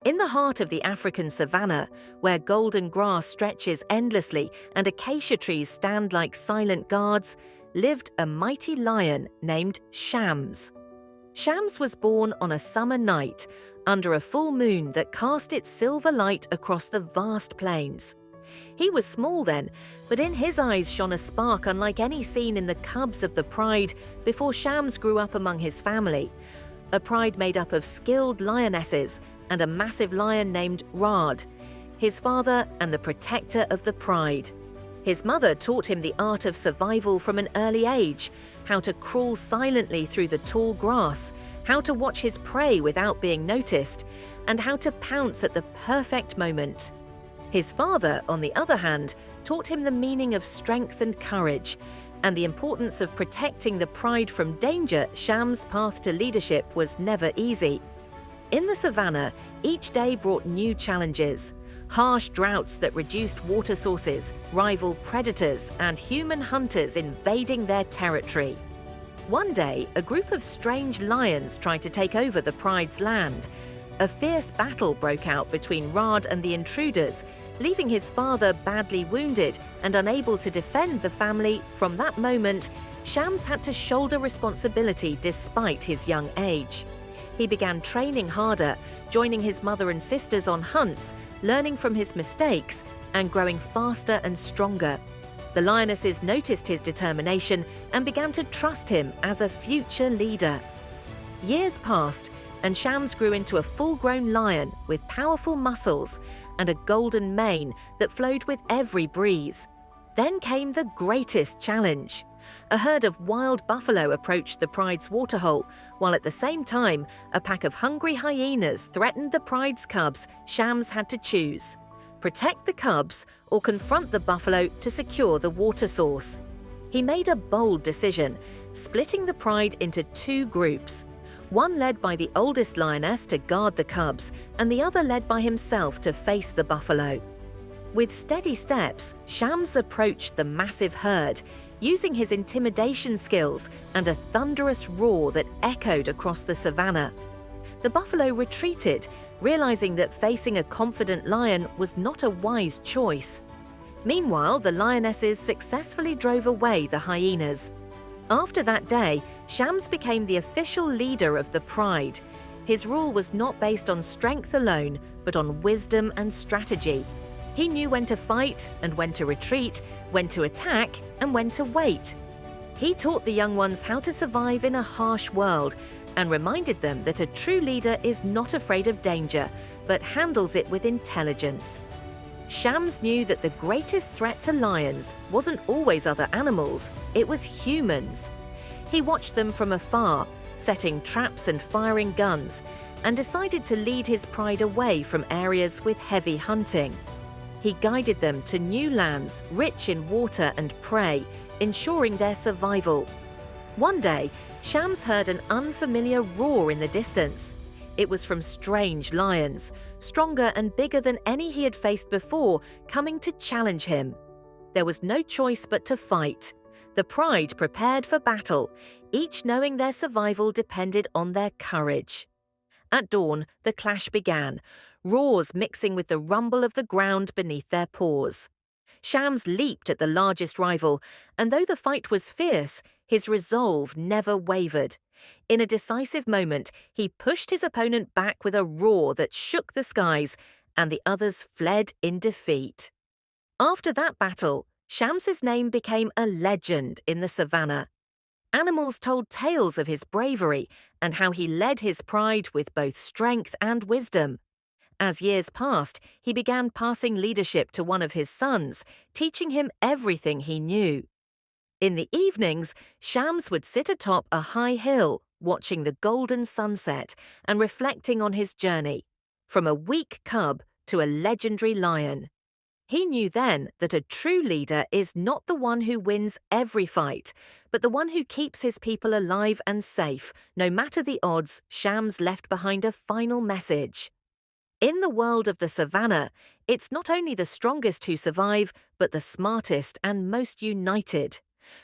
In the heart of the African savannah, where golden grass stretches endlessly and acacia trees stand like silent guards, lived a mighty lion named Shams. Shams was born on a summer night, under a full moon that cast its silver light across the vast plains. He was small then, but in his eyes shone a spark unlike any seen in the cubs of the pride before Shams grew up among his family, a pride made up of skilled lionesses and a massive lion named Rad, his father and the protector of the pride. His mother taught him the art of survival from an early age, how to crawl silently through the tall grass, how to watch his prey without being noticed, and how to pounce at the perfect moment. His father, on the other hand, taught him the meaning of strength and courage, and the importance of protecting the pride from danger. Shams' path to leadership was never easy. In the savannah, each day brought new challenges. Harsh droughts that reduced water sources, rival predators, and human hunters invading their territory. One day, a group of strange lions tried to take over the pride's land. A fierce battle broke out between Rad and the intruders, leaving his father badly wounded and unable to defend the family. From that moment, Shams had to shoulder responsibility despite his young age. He began training harder, joining his mother and sisters on hunts, learning from his mistakes, and growing faster and stronger. The lionesses noticed his determination and began to trust him as a future leader. Years passed, and Shams grew into a full-grown lion with powerful muscles and a golden mane that flowed with every breeze. Then came the greatest challenge. A herd of wild buffalo approached the pride's waterhole, while at the same time, a pack of hungry hyenas threatened the pride's cubs. Shams had to choose: protect the cubs or confront the buffalo to secure the water source. He made a bold decision, splitting the pride into two groups, one led by the oldest lioness to guard the cubs, and the other led by himself to face the buffalo. With steady steps, Shams approached the massive herd, using his intimidation skills and a thunderous roar that echoed across the savannah. The buffalo retreated, realizing that facing a confident lion was not a wise choice. Meanwhile, the lionesses successfully drove away the hyenas. After that day, Shams became the official leader of the pride. His rule was not based on strength alone, but on wisdom and strategy. He knew when to fight and when to retreat, when to attack and when to wait. He taught the young ones how to survive in a harsh world and reminded them that a true leader is not afraid of danger, but handles it with intelligence. Shams knew that the greatest threat to lions wasn't always other animals, it was humans. He watched them from afar, setting traps and firing guns, and decided to lead his pride away from areas with heavy hunting. He guided them to new lands rich in water and prey, ensuring their survival. One day, Shams heard an unfamiliar roar in the distance. It was from strange lions, stronger and bigger than any he had faced before, coming to challenge him. There was no choice but to fight. The pride prepared for battle, each knowing their survival depended on their courage. At dawn, the clash began, roars mixing with the rumble of the ground beneath their paws. Shams leaped at the largest rival, and though the fight was fierce, his resolve never wavered. In a decisive moment, he pushed his opponent back with a roar that shook the skies, and the others fled in defeat. After that battle, Shams's name became a legend in the savannah. Animals told tales of his bravery and how he led his pride with both strength and wisdom. As years passed, he began passing leadership to one of his sons, teaching him everything he knew. In the evenings, Shams would sit atop a high hill, watching the golden sunset and reflecting on his journey, from a weak cub to a legendary lion. He knew then that a true leader is not the one who wins every fight, but the one who keeps his people alive and safe. No matter the odds, Shams left behind a final message. In the world of the savannah, it's not only the strongest who survive, but the smartest and most united.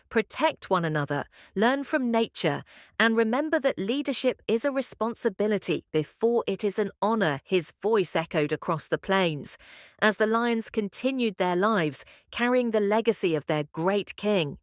Protect one another, learn from nature, and remember that leadership is a responsibility before it is an honor, his voice echoed across the plains, as the lions continued their lives, carrying the legacy of their great king.